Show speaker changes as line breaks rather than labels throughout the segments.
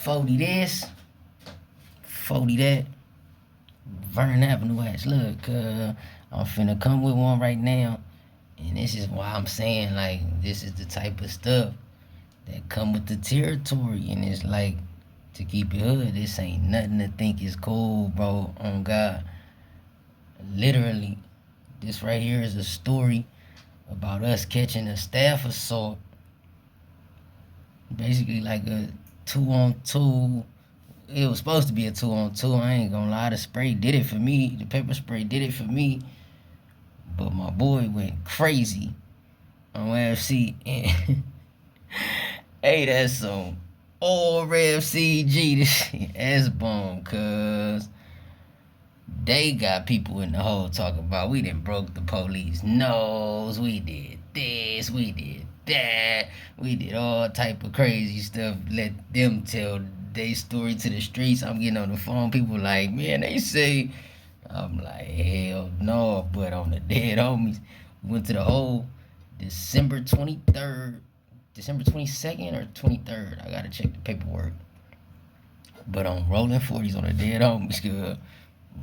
40 this, 40 that. Vernon Avenue ass. Look, I'm finna come with one right now. And this is why I'm saying, like, this is the type of stuff that come with the territory. And it's like, to keep it hood, this ain't nothing to think is cool, bro. On God. Literally, this right here is a story about us catching a staff assault. Basically like a 2-on-2. It was supposed to be a 2-on-2. I ain't gonna lie. The spray did it for me. The pepper spray did it for me. But my boy went crazy on FC. And hey, that's some old Rev CG. This shit S-bomb, cuz they got people in the hole talking about we done broke the police nose, we did this, we did that, we did all type of crazy stuff. Let them tell their story to the streets. I'm getting on the phone, people like, man, they say, I'm like, hell no. But on the dead homies, we went to the hole December 23rd, December 22nd or 23rd. I gotta check the paperwork. But on Rolling 40s on the dead homies, cuz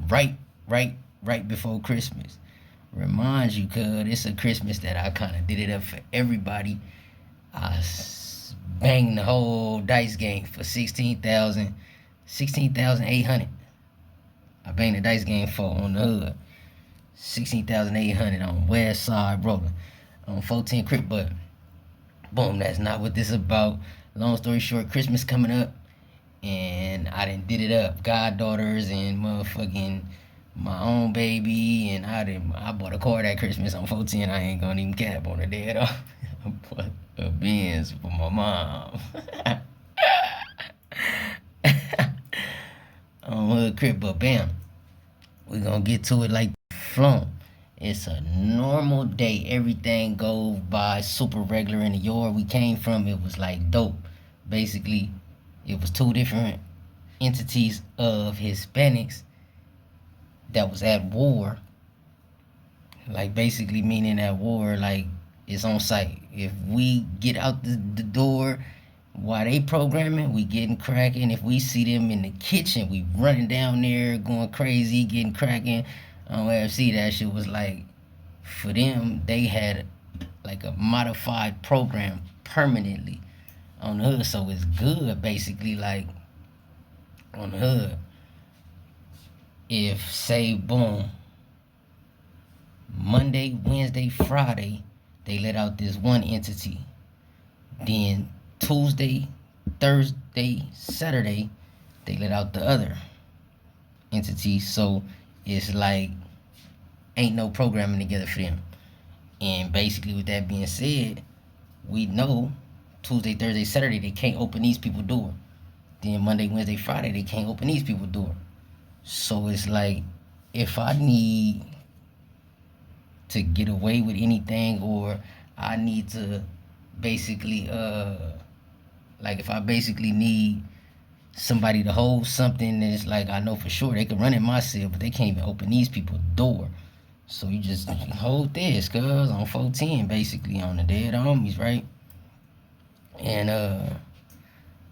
right before Christmas. Remind you, cuz it's a Christmas that I kind of did it up for everybody. I banged the whole dice game for 16,800. I banged the dice game for on the hood. 16,800 on West Side Rollin on 14 Crip. But boom, that's not what this is about. Long story short, Christmas coming up, and I done did it up. Goddaughters and motherfucking my own baby, and I bought a car that Christmas on 14. I ain't gonna even cap on the dead off. I bought a Benz for my mom. On Hood Crip, but bam, we gonna get to it like flum. It's a normal day. Everything goes by super regular in the yard we came from. It was like dope. Basically, it was two different entities of Hispanics that was at war. Like basically meaning at war, like it's on site. If we get out the door while they programming, we getting cracking. If we see them in the kitchen, we running down there, going crazy, getting cracking. On AFC, that shit was like, for them, they had like a modified program permanently on the hood, so it's good basically. Like on the hood, if say boom, Monday, Wednesday, Friday, they let out this one entity, then Tuesday, Thursday, Saturday, they let out the other entity. So it's like ain't no programming together for them. And basically with that being said, we know Tuesday, Thursday, Saturday, they can't open these people door. Then Monday, Wednesday, Friday, they can't open these people door. So it's like, if I need to get away with anything, or I need to basically, like if I basically need somebody to hold something, that's like, I know for sure they can run in my cell, but they can't even open these people's door. So you just hold this, cuz, on 410, basically, on the dead homies, right? And,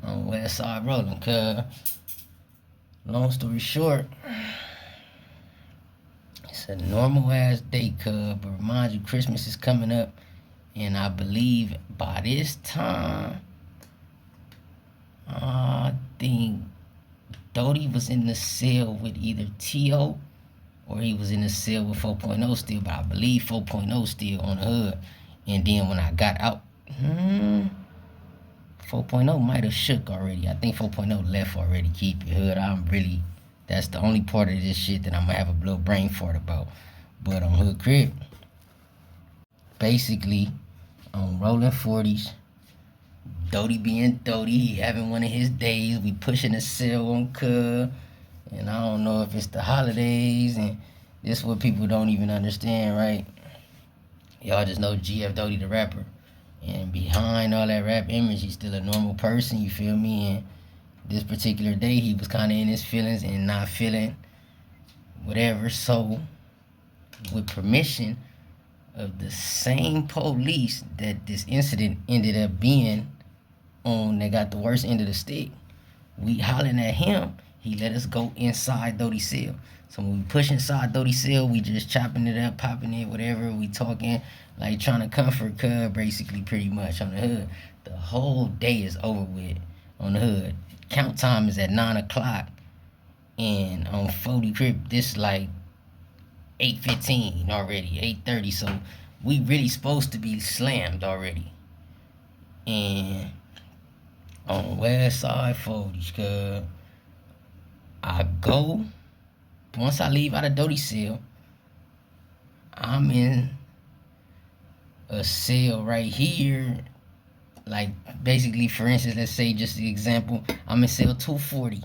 on West Side Rollin', cuz, long story short, it's a normal ass day, cuz, but remind you, Christmas is coming up, and I believe by this time, I think Doty was in the cell with either T.O. or he was in the cell with 4.0 still, but I believe 4.0 still on the hood. And then when I got out, 4.0 might have shook already. I think 4.0 left already. Keep it hood. That's the only part of this shit that I'm gonna have a little brain fart about. But on Hood Crip, basically, on Rolling 40s, Doty being Doty, he having one of his days. We pushing the cell on cuz. And I don't know if it's the holidays, and this is what people don't even understand, right? Y'all just know GF Doty the rapper. And behind all that rap image, he's still a normal person, you feel me? And this particular day, he was kind of in his feelings and not feeling whatever. So, with permission of the same police that this incident ended up being on, that got the worst end of the stick, We hollering at him. He let us go inside Doty's cell. So when we push inside Doty's cell, we just chopping it up, popping it, whatever. We talking, like trying to comfort Cub, basically, pretty much on the hood. The whole day is over with on the hood. Count time is at 9 o'clock. And on 40 Crip, this like 8:15 already, 8:30. So we really supposed to be slammed already. And on West Side 40s, cuz I go, once I leave out of Doty cell, I'm in a cell right here. Like, basically, for instance, let's say, just an example, I'm in cell 240.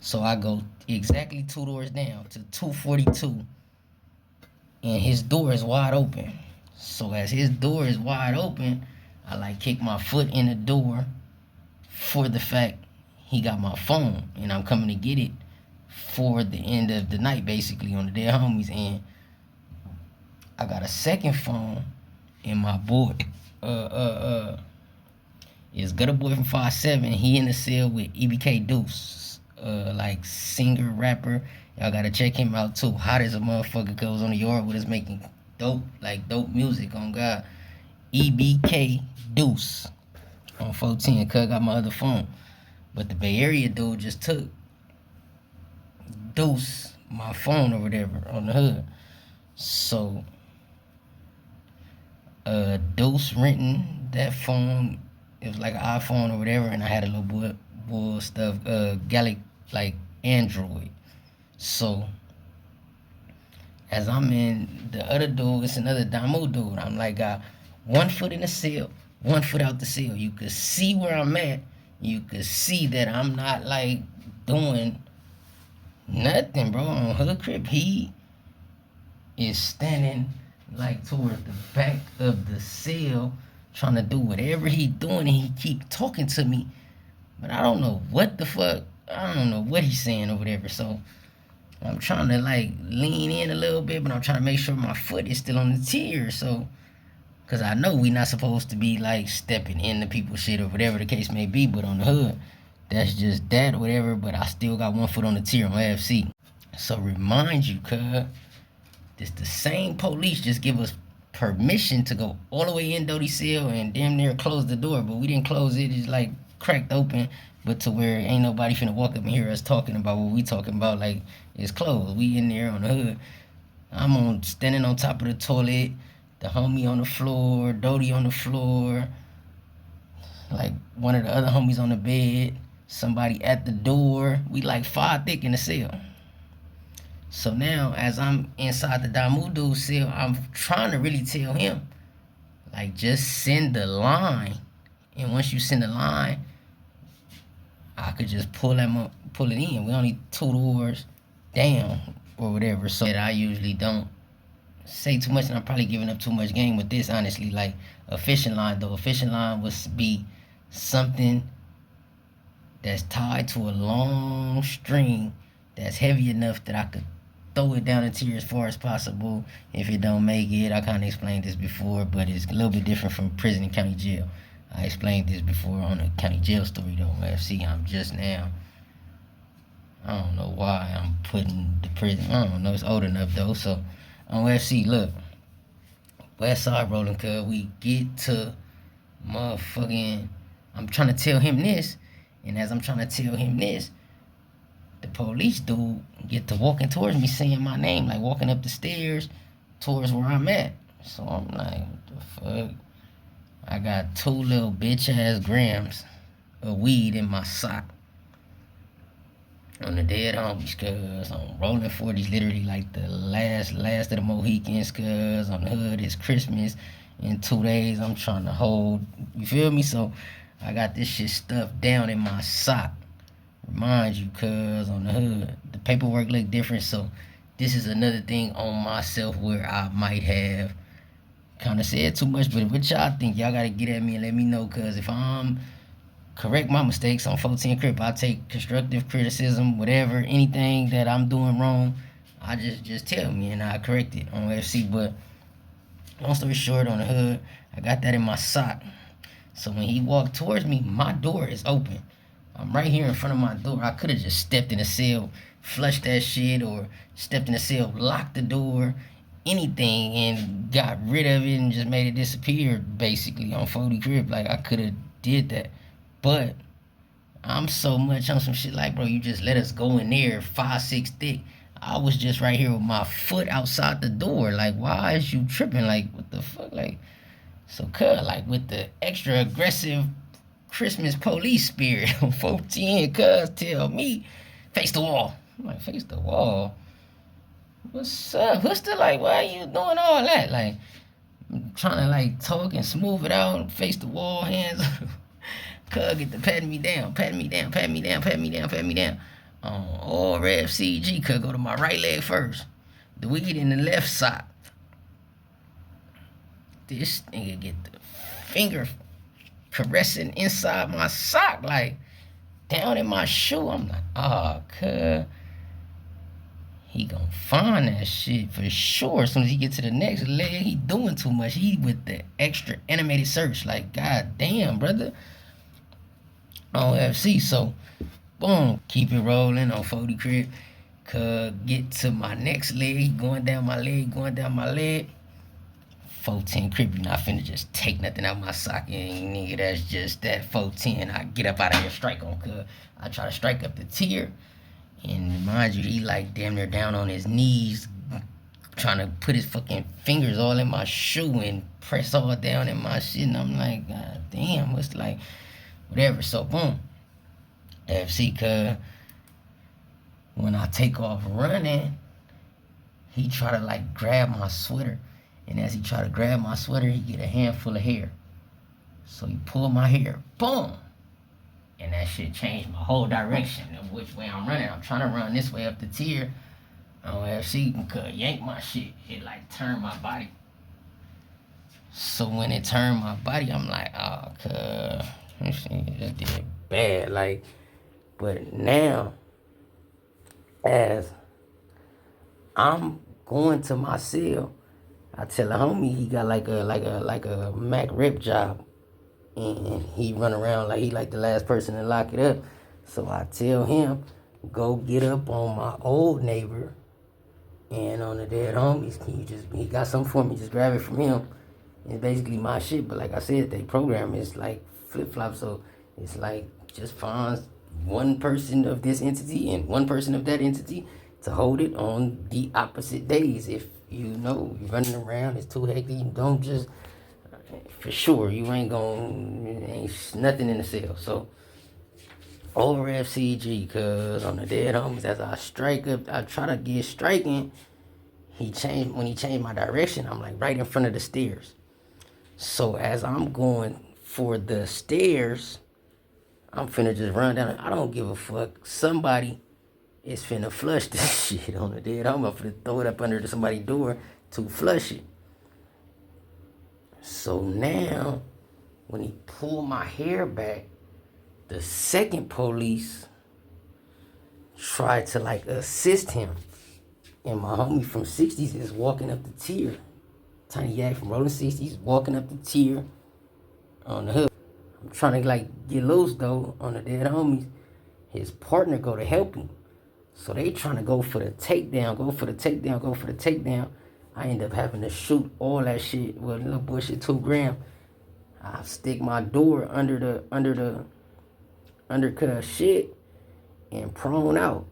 So I go exactly 2 doors down to 242. And his door is wide open. So as his door is wide open, I like kick my foot in the door for the fact he got my phone and I'm coming to get it for the end of the night, basically, on the dead homies. And I got a second phone, and my boy is Gutter Boy from 5'7". He in the cell with EBK Deuce, like singer, rapper. Y'all gotta check him out too. Hot as a motherfucker, goes on the yard with us making dope music on God. EBK Deuce on 410, cuz got my other phone. But the Bay Area dude just took Deuce, my phone or whatever, on the hood. So Deuce renting that phone. It was like an iPhone or whatever, and I had a little bull stuff, Galaxy, like Android. So as I'm in the other dude, it's another Damu dude. I'm like, got 1 foot in the cell, 1 foot out the cell. You could see where I'm at. You could see that I'm not like doing nothing, bro. On Hood Crip, he is standing like towards the back of the cell, trying to do whatever he doing, and he keep talking to me, but I don't know what the fuck. I don't know what he's saying or whatever. So I'm trying to like lean in a little bit, but I'm trying to make sure my foot is still on the tier. So, cause I know we not supposed to be like stepping into people's shit or whatever the case may be. But on the hood, that's just that or whatever. But I still got 1 foot on the tier on AFC. So remind you, cuz this the same police just give us permission to go all the way in Doty cell and damn near close the door, but we didn't close it. It's like cracked open, but to where ain't nobody finna walk up and hear us talking about what we talking about. Like, it's closed. We in there on the hood. I'm standing on top of the toilet, the homie on the floor, Doty on the floor, like one of the other homies on the bed, somebody at the door. We like 5 thick in the cell. So now, as I'm inside the Damu dude cell, I'm trying to really tell him, like, just send the line. And once you send the line, I could just pull it in. We only 2 doors down or whatever. So I usually don't say too much, and I'm probably giving up too much game with this, honestly. Like, a fishing line, though. A fishing line would be something that's tied to a long string that's heavy enough that I could throw it down into you as far as possible. If it don't make it, I kind of explained this before, but it's a little bit different from prison and county jail. I explained this before on a county jail story though. FC, I'm just now, I don't know why I'm putting the prison. I don't know, it's old enough though. So on FC, look, West Side rolling, cuz we get to motherfucking, I'm trying to tell him this, and as I'm trying to tell him this, the police dude get to walking towards me, saying my name, like walking up the stairs towards where I'm at. So I'm like, what the fuck? I got 2 little bitch ass grams of weed in my sock on the dead homies, cuz on rolling 40s, literally like the last of the Mohicans, cuz on the hood it's Christmas in 2 days. I'm trying to hold, you feel me? So I got this shit stuffed down in my sock. Remind you, cuz on the hood, the paperwork look different. So this is another thing on myself where I might have kind of said too much. But what y'all think? Y'all gotta get at me and let me know, cuz if I'm correct my mistakes on 410 Crip, I take constructive criticism, whatever, anything that I'm doing wrong, I just tell me and I correct it on FC. But long story short, on the hood, I got that in my sock. So when he walked towards me, my door is open. I'm right here in front of my door. I could have just stepped in the cell, flushed that shit, or stepped in the cell, locked the door, anything, and got rid of it and just made it disappear, basically, on 40 Crib. Like, I could have did that. But I'm so much on some shit like, bro, you just let us go in there 5'6" thick. I was just right here with my foot outside the door. Like, why is you tripping? Like, what the fuck? Like, so, cuz, like, with the extra aggressive Christmas police spirit on 14, cuz, tell me, face the wall. I'm like, face the wall? What's up? What's the, like, why are you doing all that? Like, I'm trying to, like, talk and smooth it out, face the wall, hands up. Cuz, get the patting me down, patting me down, patting me down, patting me down, patting me down. All red CG, cuz, go to my right leg first. The weed in the left sock. This nigga get the finger caressing inside my sock, like down in my shoe. I'm like, oh, cuz he gonna find that shit for sure. As soon as he get to the next leg, he doing too much. He with the extra animated search, like, god damn, brother. On FC, so boom, keep it rolling on 40 Crib. Cuz get to my next leg, he going down my leg, going down my leg. 14 Crib, you not finna just take nothing out my socket, nigga. That's just that 14. I get up out of here, strike on, cuz. I try to strike up the tier, and mind you, he like damn near down on his knees, trying to put his fucking fingers all in my shoe and press all down in my shit. And I'm like, god damn, what's like, whatever. So boom, FC, cuz when I take off running, he try to like grab my sweater. And as he try to grab my sweater, he get a handful of hair. So he pulled my hair, boom. And that shit changed my whole direction of which way I'm running. I'm trying to run this way up the tier. I don't have see, cuz yank my shit. It like turned my body. So when it turned my body, I'm like, oh, cuz, this shit just did bad. Like, but now, as I'm going to my cell, I tell a homie he got like a Mac rep job, and he run around like he like the last person to lock it up. So I tell him, go get up on my old neighbor and on the dead homies. He got something for me, just grab it from him. It's basically my shit, but like I said, they program is like flip flop, so it's like just finds one person of this entity and one person of that entity to hold it on the opposite days. If you know you're running around, it's too hectic, you don't just, for sure, you ain't nothing in the cell. So over FCG, cuz on the dead homies, as I strike up, I try to get striking. When he changed my direction, I'm like right in front of the stairs. So as I'm going for the stairs, I'm finna just run down. I don't give a fuck. Somebody is finna flush this shit on the dead home. I'm finna throw it up under somebody's door to flush it. So now, when he pulled my hair back, the second police tried to like assist him. And my homie from 60s is walking up the tier. Tiny Yak from Rollin' 60s walking up the tier on the hood. I'm trying to like get loose though on the dead homies. His partner go to help him. So they trying to go for the takedown, go for the takedown. I end up having to shoot all that shit with a little bullshit 2 gram. I stick my door under the undercut shit and prone out.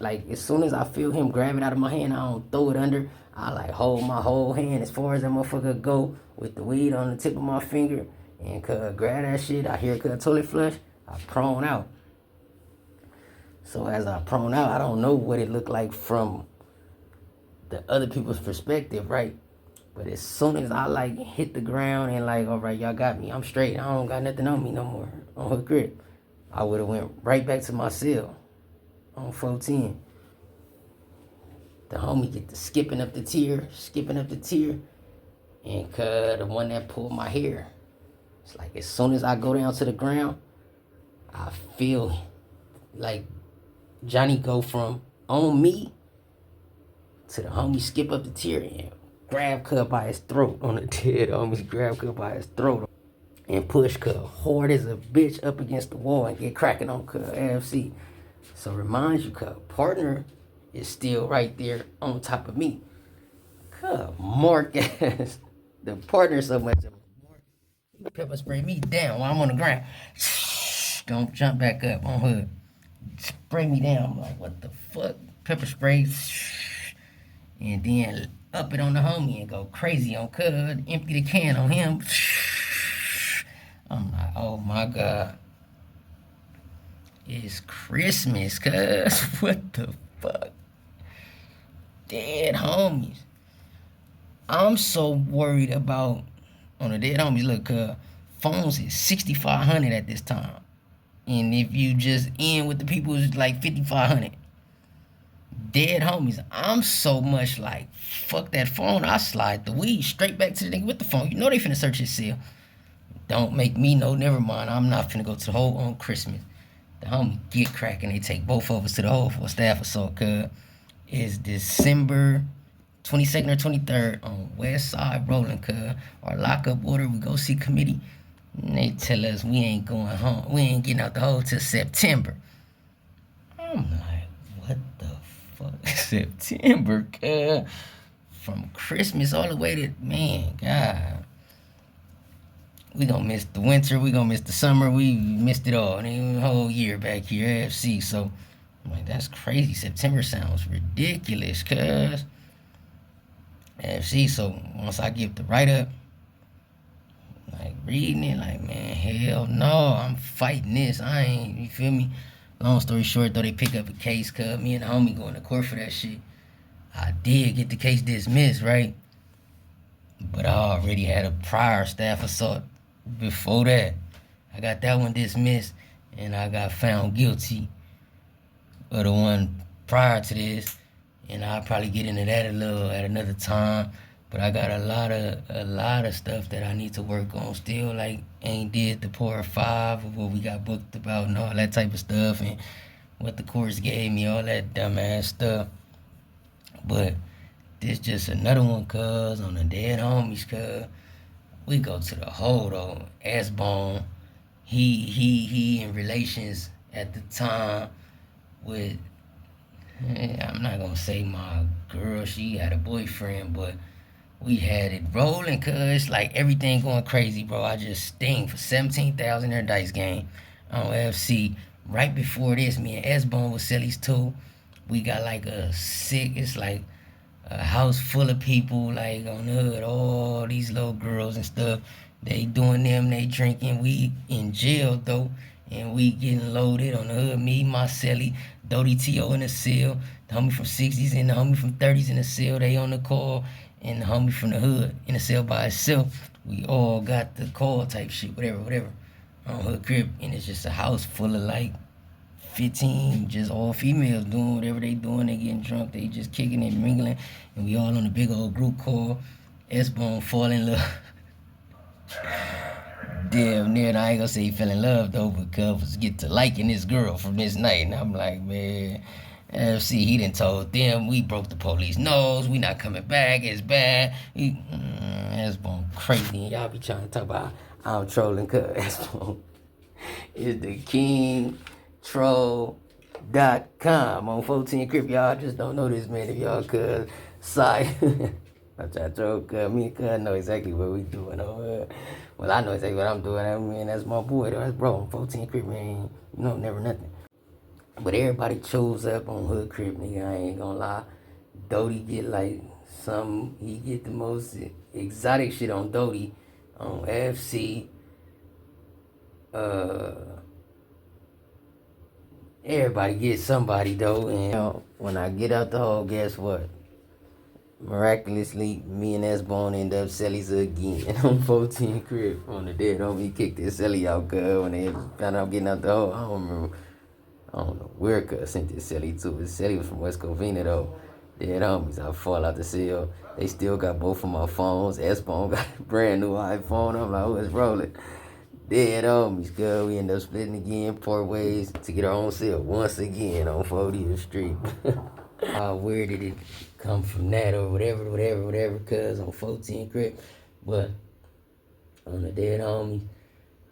Like as soon as I feel him grab it out of my hand, I don't throw it under. I like hold my whole hand as far as that motherfucker go with the weed on the tip of my finger and grab that shit. I hear toilet flush. I prone out. So as I prone out, I don't know what it looked like from the other people's perspective, right? But as soon as I like hit the ground and like, all right, y'all got me, I'm straight. I don't got nothing on me no more on her grip. I would have went right back to my cell on 14. The homie get to skipping up the tier, and the one that pulled my hair. It's like as soon as I go down to the ground, I feel like Johnny go from on me to the homie skip up the tier and grab Cub by his throat on the dead homies, grab Cub by his throat. and push cuz hard as a bitch up against the wall and get cracking on cuz AFC. So reminds you cuz partner is still right there on top of me. Cuz Mark ass the partner so much of pepper spray me down while I'm on the ground. Don't jump back up on hood. Spray me down. I'm like, what the fuck? Pepper spray. And then up it on the homie and go crazy on cuz. Empty the can on him. I'm like, oh my God. It's Christmas, cuz. What the fuck? Dead homies. I'm so worried about on the dead homies. Look, phones is 6,500 at this time. And if you just in with the people, it's like 5,500. Dead homies. I'm so much like, fuck that phone. I slide the weed straight back to the nigga with the phone. You know they finna search his cell. Don't make me know, never mind. I'm not finna go to the hole on Christmas. The homie get cracking. They take both of us to the hole for a staff assault, cuz. It's December 22nd or 23rd on West Side Roxlln, cuz. Our lockup order, we go see committee. And they tell us we ain't going home. We ain't getting out the hole till September. I'm like, what the fuck? September, cuz. From Christmas all the way to, man, God. We gonna miss the winter. We gonna miss the summer. We missed it all. The whole year back here, AFC. So, I'm like, that's crazy. September sounds ridiculous, cuz. AFC, so once I give the write-up, like, reading it, like, man, hell no. I'm fighting this. I ain't, you feel me? Long story short, though, they pick up a case, cuz. Me and the homie going to court for that shit. I did get the case dismissed, right? But I already had a prior staff assault before that. I got that one dismissed, and I got found guilty of the one prior to this, and I'll probably get into that a little at another time. But I got a lot of stuff that I need to work on still. Like, ain't did the Part 5 of what we got booked about and all that type of stuff, and what the courts gave me, all that dumbass stuff. But this just another one, cuz, on the dead homies, cuz. We go to the hole, though. S-Bone, he in relations at the time with, I'm not gonna say my girl, she had a boyfriend, but we had it rolling, cuz, like, everything going crazy, bro. I just sting for 17,000 in a dice game on FC. Right before this, me and S-Bone was Sellies too. We got like it's like a house full of people, like, on the hood, all these little girls and stuff. They doing them, they drinking. We in jail, though, and we getting loaded on the hood. Me, my celly, Dodie T.O. in the cell, the homie from 60s and the homie from 30s in the cell, they on the call, and the homie from the hood in the cell by himself. We all got the call type shit, whatever, on hood crib, and it's just a house full of, like, 15 just all females doing whatever they doing. They getting drunk, they just kicking and mingling, and we all on a big old group call. S-Bone fall in love. Damn near, and I ain't gonna say he fell in love though, because get to liking this girl from this night. And I'm like, man, FC, he done told them we broke the police nose, we not coming back, it's bad. S-Bone crazy, and y'all be trying to talk about I'm trolling, cuz S-Bone is the king. Troll.com on 14 Crip. Y'all just don't know this man if y'all could side. I try to troll, cuz me and cuz know exactly what we doing on her. Well, I know exactly what I'm doing. I mean, that's my boy, though. That's bro. 14 Crip, man. You know, never nothing. But everybody chose up on Hood Crip, nigga. I ain't gonna lie. Dodie get like he get the most exotic shit on Dodie on FC. Everybody gets somebody, though, and when I get out the hole, guess what? Miraculously, me and S-Bone end up Sellies again on 14 Crip on the dead homie. Kicked this Selly out, cuz, when they found out getting out the hole. I don't know where cuz sent this Selly to, but Selly was from West Covina, though. Dead homies, I fall out the cell. They still got both of my phones. S-Bone got a brand new iPhone. I'm like, oh, it's rolling. Dead homies, cuz. We end up splitting again, part ways to get our own cell once again on 40th Street. Where did it come from that or whatever, cuz, on 14 Crip. But on the dead homies,